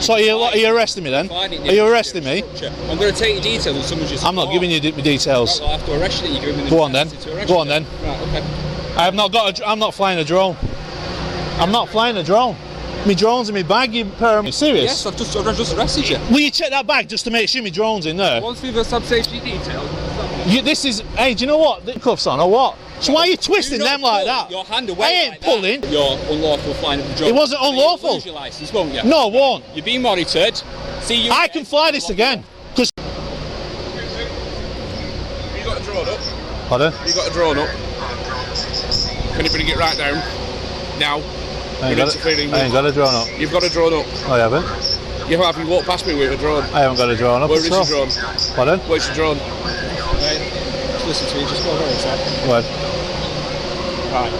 So are you arresting me then? Are you arresting me? I'm going to take your details and someone's just... I'm not giving you the details. Right, well, I have to arrest you. You're giving me Go on then. Go on then. Right, okay. I'm not flying a drone. I'm not flying a drone. My drone's in my bag, you pair of... Serious? Yes, I've just arrested you. Will you check that bag just to make sure my drone's in there? Once we've established safety details... This is... Hey, do you know what? The cuffs on or what? So why are you twisting them like that? Your hand away. I ain't like pulling. That. You're unlawful flying of the drone. It wasn't unlawful. You'll lose your licence, won't you? No, I won't. You're being monitored. See you. I can fly this again. Because... You got a drone up? Pardon? You got a drone up? Can you bring it right down? Now. I ain't got a drone up. You've got a drone up. I haven't. You haven't walked past me with a drone. I haven't got a drone up. Where is your drone? Pardon? Where's your drone? Right. Just listen to me, just go over a sec. What? Right.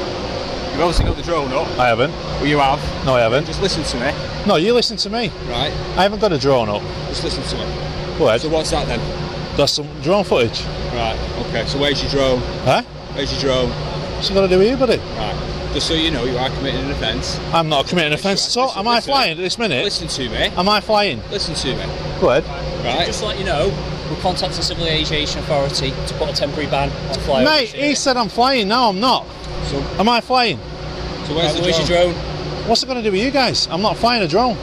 You've obviously got the drone up. I haven't. Well, you have. No, I haven't. Just listen to me. No, you listen to me. Right. I haven't got a drone up. Just listen to me. Go ahead. So what's that then? That's some drone footage. Right. Okay. So where's your drone? Huh? Where's your drone? What's it got to do with you, buddy? Right. Just so you know, you are committing an offence. I'm not committing an offence at all. Am I flying at this minute? Listen to me. Am I flying? Listen to me. Go ahead. Right. Just to let you know, we'll contact the Civil Aviation Authority to put a temporary ban on flyovers. Mate, he said I'm flying. No, I'm not. So, Am I flying? so where's Where's your drone? What's it going to do with you guys? I'm not flying a drone.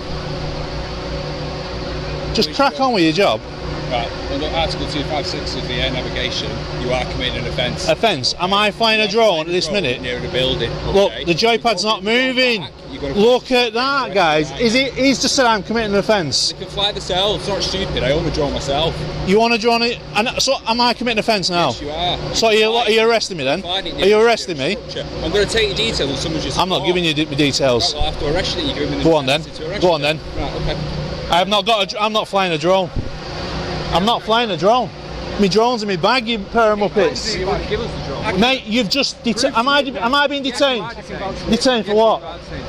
Just crack on with your job. Right. Under Article 256 of the Air Navigation, you are committing an offence. Offence? Am I flying a drone at this minute? Near the building. Okay. Look, the joypad's not moving. Look at that, guys. He's just said I'm committing an offence. They can fly themselves. It's not stupid. I own a drone myself. You want a drone? And so, am I committing an offence now? Yes, you are. So are you arresting me then? Are you arresting me? I'm going to take your details and someone's just... I'm not giving you the details. Right, well, I have to arrest you. You're giving me Go on then. Go on then. Right, okay. I'm not flying a drone. I'm not flying a drone. My drone's in my bag, you pair of muppets. You want to give us the drone? Mate, you've just am I being detained? Detained for what?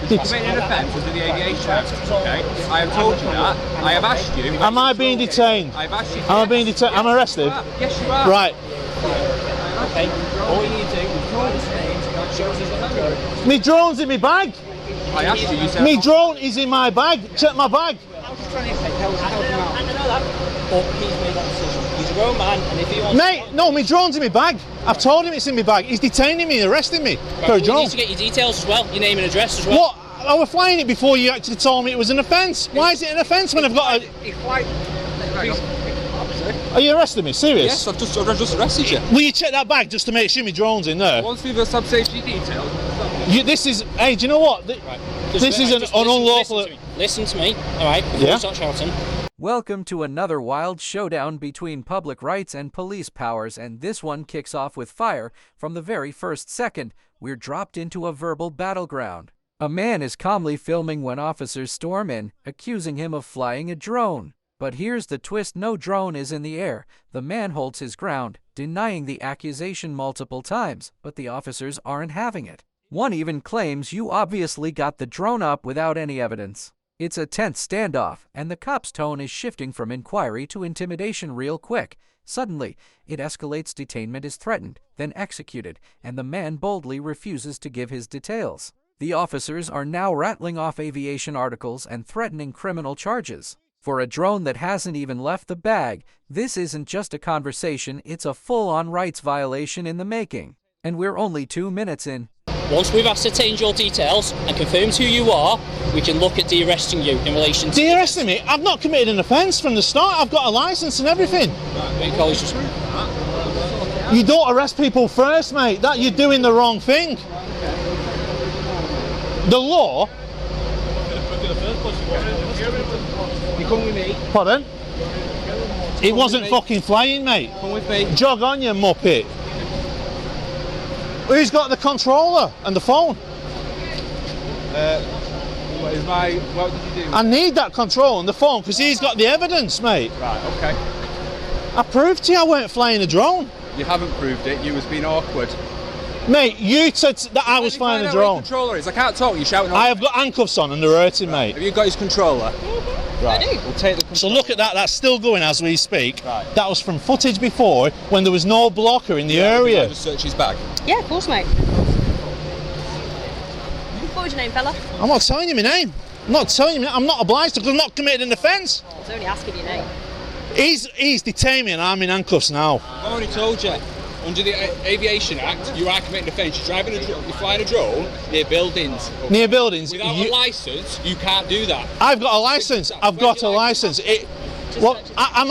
Committing an offence under the Aviation Act, okay? I have told you that. I have asked you... Am I being detained? I've asked you... Am I being detained? I'm arrested? Yes, you are. Right. Okay, all you need to do is show us the drone. My drone's in my bag. I asked you, you said... My drone is in my bag. Check my bag. I know that, but he's made that decision. He's a grown man, and if he wants... Mate, no, my drone's in my bag. I've told him it's in my bag. He's detaining me, arresting me for a You drone. need to get your details as well, your name and address as well. What? I was flying it before you actually told me it was an offence. Why is it an offence when I've got a... Are you arresting me? Serious? Yes, I've just arrested you. Will you check that bag just to make sure my drone's in there? Once we've established safety details... This is... Hey, do you know what? This is an unlawful... Listen to me, alright, before you start shouting. Welcome to another wild showdown between public rights and police powers, and this one kicks off with fire. From the very first second, we're dropped into a verbal battleground. A man is calmly filming when officers storm in, accusing him of flying a drone. But here's the twist: no drone is in the air. The man holds his ground, denying the accusation multiple times, but the officers aren't having it. One even claims you obviously got the drone up without any evidence. It's a tense standoff, and the cop's tone is shifting from inquiry to intimidation real quick. Suddenly, it escalates. Detainment is threatened, then executed, and the man boldly refuses to give his details. The officers are now rattling off aviation articles and threatening criminal charges. For a drone that hasn't even left the bag, this isn't just a conversation, it's a full-on rights violation in the making. And we're only 2 minutes in. Once we've ascertained your details and confirmed who you are, we can look at de-arresting you in relation to... De-arresting me? I've not committed an offence from the start. I've got a licence and everything. You don't arrest people first, mate. That you're doing the wrong thing. The law... You come with me. Pardon? It wasn't fucking flying, mate. Come with me. Jog on, you muppet. Who's got the controller and the phone? What did you do? I need that control and the phone because he's got the evidence, mate. Right, okay. I proved to you I weren't flying a drone. You haven't proved it, you was being awkward. Mate, you said that I was flying a drone. Controller is. I can't talk, you're shouting. I have got handcuffs on and they're hurting, mate. Have you got his controller? Right. I do. We'll take the controller. So look at that, that's still going as we speak. Right. That was from footage before when there was no blocker in the area. Just search his bag. Yeah, of course, mate. What was your name, fella? I'm not telling you my name. I'm not telling you, I'm not obliged to because I'm not committed an offence. I was only asking your name. He's detained me and I'm in handcuffs now. I've already told you. Under the Aviation Act, you are committing an offence. You're flying a drone near buildings. Near buildings. Without a licence, you can't do that. I've got a licence. I've got a licence. Am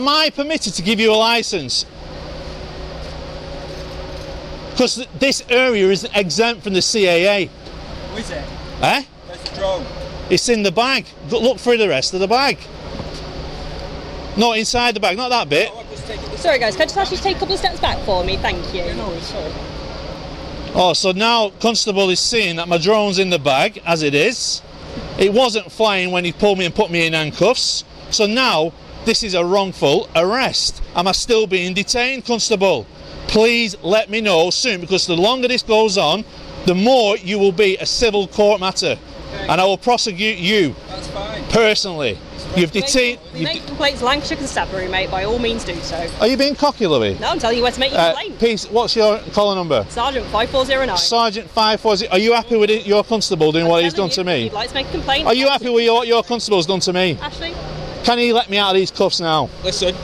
I permitted to give you a licence? Because this area is exempt from the CAA. Who is it? Eh? Where's the drone? It's in the bag. Look through the rest of the bag. Not inside the bag, not that bit. Sorry guys, can I just ask you to take a couple of steps back for me? Thank you. Oh, so now Constable is seeing that my drone's in the bag, as it is. It wasn't flying when he pulled me and put me in handcuffs. So now, this is a wrongful arrest. Am I still being detained, Constable? Please let me know soon, because the longer this goes on, the more you will be a civil court matter. Okay. And I will prosecute you. That's fine. Personally. You've detained. We make complaints Lancashire Constabulary, mate. By all means, do so. Are you being cocky, Louis? No, I'm telling you where to make your complaint. Peace. What's your collar number? Sergeant 5409. Sergeant 540. Are you happy with your constable doing what he's done to me? You'd like to make a complaint? Are you happy with what your constable's done to me? Ashley? Can he let me out of these cuffs now? Listen,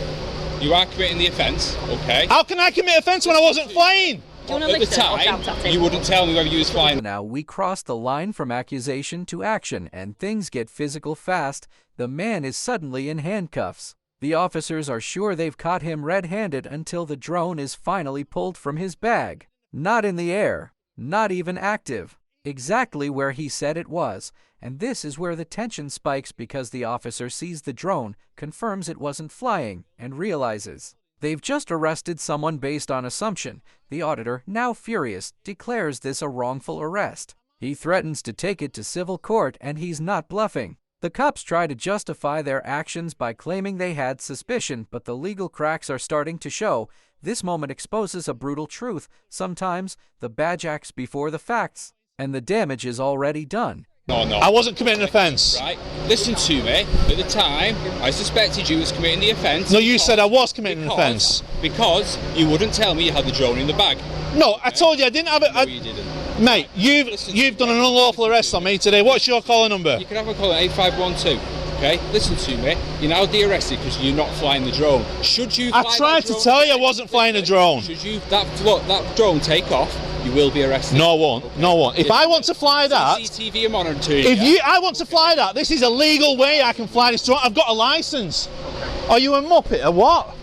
you are committing the offence, okay? How can I commit offence when I wasn't flying? Do you At the time, you wouldn't tell me whether you was flying. Now we cross the line from accusation to action, and things get physical fast. The man is suddenly in handcuffs. The officers are sure they've caught him red-handed until the drone is finally pulled from his bag. Not in the air, not even active. Exactly where he said it was. And this is where the tension spikes because the officer sees the drone, confirms it wasn't flying, and realizes they've just arrested someone based on assumption. The auditor, now furious, declares this a wrongful arrest. He threatens to take it to civil court, and he's not bluffing. The cops try to justify their actions by claiming they had suspicion, but the legal cracks are starting to show. This moment exposes a brutal truth. Sometimes the badge acts before the facts, and the damage is already done. No. I wasn't committing an offence. Right. Listen to me. At the time, I suspected you was committing the offence. No, you said I was committing an offence. Because you wouldn't tell me you had the drone in the bag. No, I told you I didn't have it. No, you didn't. Mate, you've done an unlawful arrest on me today. What's your collar number? You can have a call at 8512. Okay, listen to me. You're now de-arrested because you're not flying the drone. Should you? I tried to tell you I wasn't flying a drone. Should you that drone take off? You will be arrested. No, I won't. Okay. No, I won't. If I want to fly that, CCTV are monitoring. I want to fly that, this is a legal way I can fly this drone. I've got a license. Okay. Are you a muppet or what?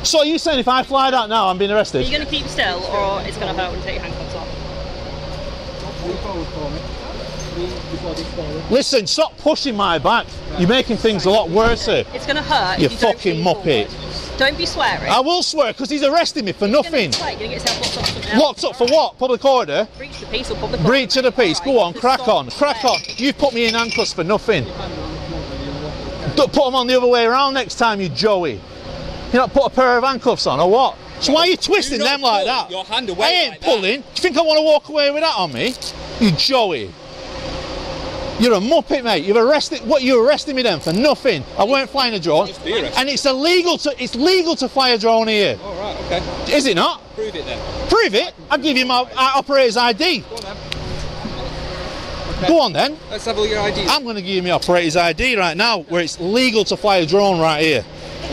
So are you saying if I fly that now, I'm being arrested? Are you going to keep still, or it's going to hurt when you take your handcuffs off? Listen, stop pushing my back. You're making things a lot worse. It's going to hurt. You fucking muppet. Don't be swearing. I will swear, because he's arrested me for nothing. You're going to get yourself locked up. Locked up for what? Public order? Breach of the peace or public order. Breach of the peace. Go on, crack on. Crack on. You've put me in handcuffs for nothing. Don't put them on the other way around next time, you Joey. You not put a pair of handcuffs on, or what? So why are you twisting them like that? Your hand away. I ain't pulling. Do you think I want to walk away with that on me? You Joey. You're a muppet, mate. You've arrested. What? You arrested me then for nothing. I weren't flying a drone, and it's illegal to fly a drone here. All right. Okay. Is it not? Prove it then. Prove it. I'll give you my operator's ID. Go on then. Okay. Go on then. Let's have a look at your ID. I'm going to give you my operator's ID right now, where it's legal to fly a drone right here.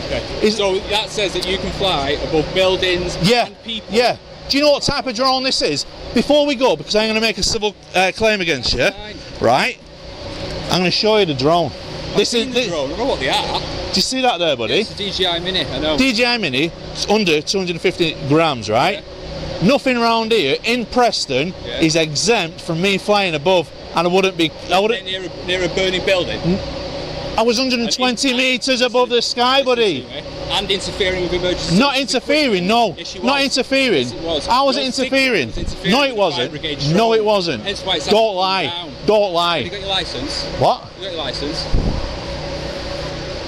Okay. So that says that you can fly above buildings and people. Yeah. Do you know what type of drone this is? Before we go, because I'm going to make a civil claim against you, right? I'm going to show you the drone. This is the drone. I don't know what they are. Do you see that there, buddy? Yeah, it's a DJI Mini. I know. DJI Mini. It's under 250 grams, right? Yeah. Nothing around here in Preston is exempt from me flying above, and I wouldn't be. Near a burning building. I was 120 metres above the sky, buddy. And interfering with emergency. Not interfering, no. Not interfering. Yes, it was. How was it interfering? No, it wasn't. No, it wasn't. Don't lie. Don't lie. Have you got your licence? What? Have you got your licence?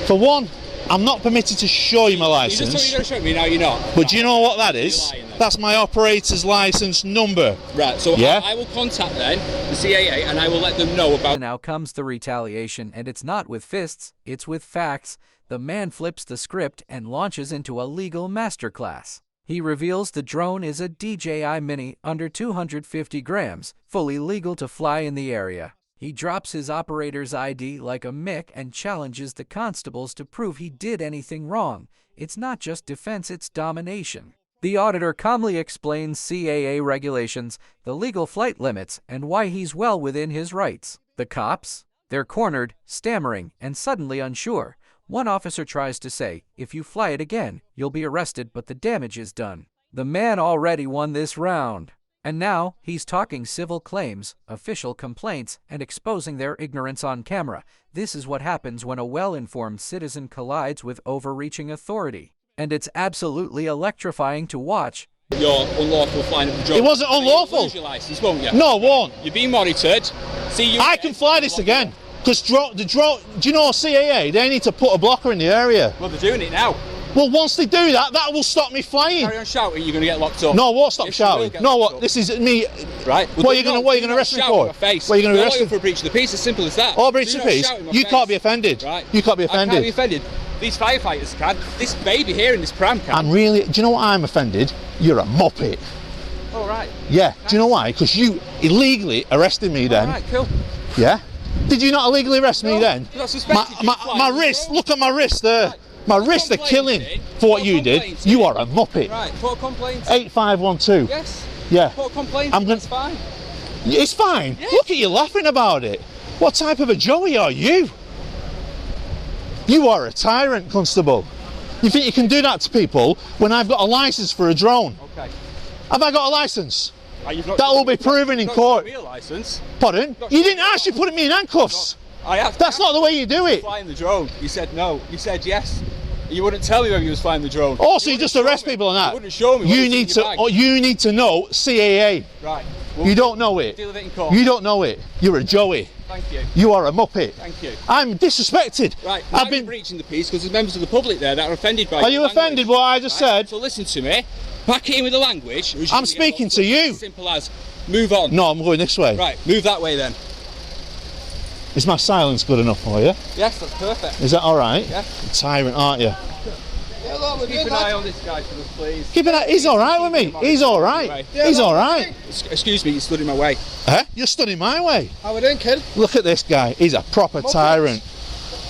For one, I'm not permitted to show you my licence. You just told me you're going to show me, now you're not. But do you know what that is? That's my operator's licence number. Right, so I will contact then the CAA and I will let them know about... Now comes the retaliation, and it's not with fists, it's with facts. The man flips the script and launches into a legal masterclass. He reveals the drone is a DJI Mini under 250 grams, fully legal to fly in the area. He drops his operator's ID like a Mick and challenges the constables to prove he did anything wrong. It's not just defense, it's domination. The auditor calmly explains CAA regulations, the legal flight limits, and why he's well within his rights. The cops? They're cornered, stammering, and suddenly unsure. One officer tries to say, if you fly it again, you'll be arrested, but the damage is done. The man already won this round. And now he's talking civil claims, official complaints, and exposing their ignorance on camera. This is what happens when a well-informed citizen collides with overreaching authority. And it's absolutely electrifying to watch. You're unlawful flying of the drone. It wasn't unlawful. You'll lose your license, won't you? No, it won't. You're being monitored. See you. I can fly this again. Because do you know CAA? They need to put a blocker in the area. Well, they're doing it now. Well, once they do that, that will stop me flying. Carry on shouting, you're going to get locked up. No, I won't stop Yes, you will shouting. get No, locked what? up. This is me. Right. What are you going to arrest me for? What are you going to arrest me for? A breach of the peace, as simple as that. Oh, breach of the peace? You can't be offended. Right. You can't be offended. I can't be offended. These firefighters can. This baby here in this pram can. I'm really. Do you know what I'm offended? You're a muppet. All right. Yeah. Do you know why? Because you illegally arrested me then. All right, cool. Yeah. Did you not illegally arrest me then? You're not suspected. My wrist. Look at my wrist there. Right. My wrists are killing for what you did. You are a muppet. Right, put a complaint. 8512. Yes. Yeah. Put a complaint. That's fine. It's fine. Yeah. Look at you laughing about it. What type of a Joey are you? You are a tyrant, Constable. You think you can do that to people when I've got a license for a drone? Okay. Have I got a license? You've not That will be proven in court. You've not got a license. Pardon? You didn't actually put me in handcuffs. I have. That's not the way you do it. Flying the drone. You said no. You said yes. You wouldn't tell me whether you was flying the drone. Oh, so you just arrest people on that? You wouldn't show me. You need to. Oh, you need to know CAA. Right. You don't know it. Deal with it in court. You don't know it. You're a Joey. Thank you. You are a muppet. Thank you. I'm disrespected. Right. I've been breaching the peace because there's members of the public there that are offended by. Are you offended by what I just said? So listen to me. Back in with the language. I'm speaking to you. As simple as move on. No, I'm going this way. Right. Move that way then. Is my silence good enough for you? Yes, that's perfect. Is that all right? Yeah. A tyrant, aren't you? Keep an eye on this guy for us, please. Keep an eye. He's all right with me. He's all right. He's all right. Excuse me, you stood in my way. Huh? You're stood in my way. How we doing, kid? Look at this guy. He's a proper tyrant.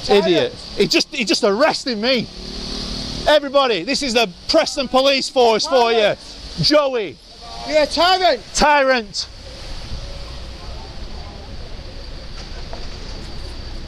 Idiot. He just arrested me. Everybody, this is the Preston Police Force for you. Joey. You're a tyrant. Tyrant.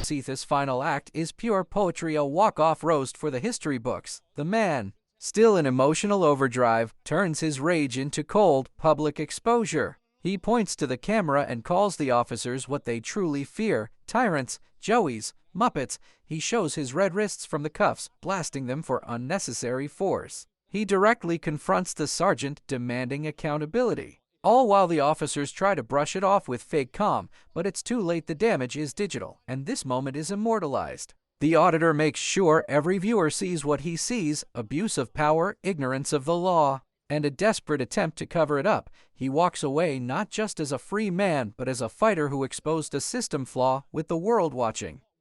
Seeth's final act is pure poetry, a walk-off roast for the history books. The man, still in emotional overdrive, turns his rage into cold, public exposure. He points to the camera and calls the officers what they truly fear: tyrants, Joeys, muppets. He shows his red wrists from the cuffs, blasting them for unnecessary force. He directly confronts the sergeant, demanding accountability. All while the officers try to brush it off with fake calm, but it's too late. The damage is digital, and this moment is immortalized. The auditor makes sure every viewer sees what he sees: abuse of power, ignorance of the law, and a desperate attempt to cover it up. He walks away not just as a free man, but as a fighter who exposed a system flaw with the world watching.